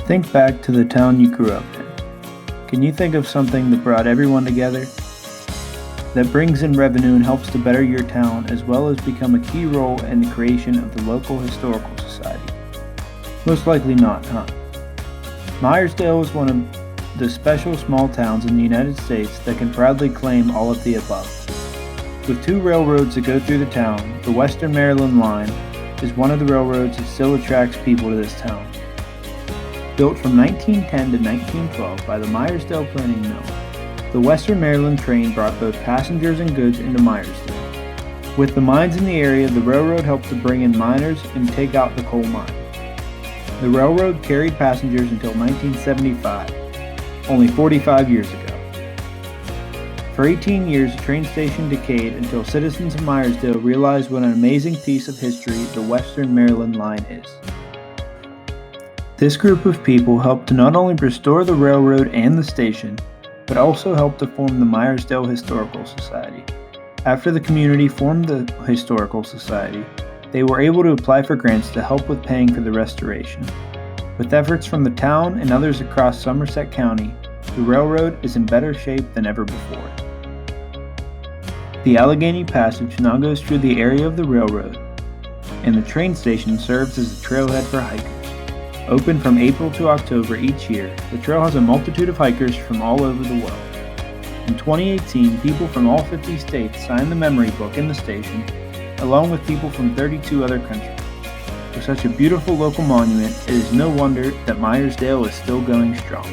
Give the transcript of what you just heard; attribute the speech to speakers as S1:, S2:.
S1: Think back to the town you grew up in. Can you think of something that brought everyone together? That brings in revenue and helps to better your town as well as become a key role in the creation of the local historical society? Most likely not, huh? Meyersdale is one of the special small towns in the United States that can proudly claim all of the above. With two railroads that go through the town, the Western Maryland line is one of the railroads that still attracts people to this town. Built from 1910 to 1912 by the Meyersdale Planing Mill, the Western Maryland train brought both passengers and goods into Meyersdale. With the mines in the area, the railroad helped to bring in miners and take out the coal mine. The railroad carried passengers until 1975, only 45 years ago. For 18 years, the train station decayed until citizens of Meyersdale realized what an amazing piece of history the Western Maryland line is. This group of people helped to not only restore the railroad and the station, but also helped to form the Meyersdale Historical Society. After the community formed the Historical Society, they were able to apply for grants to help with paying for the restoration. With efforts from the town and others across Somerset County, the railroad is in better shape than ever before. The Allegheny Passage now goes through the area of the railroad, and the train station serves as a trailhead for hikers. Open from April to October each year, the trail has a multitude of hikers from all over the world. In 2018, people from all 50 states signed the memory book in the station, along with people from 32 other countries. With such a beautiful local monument, it is no wonder that Meyersdale is still going strong.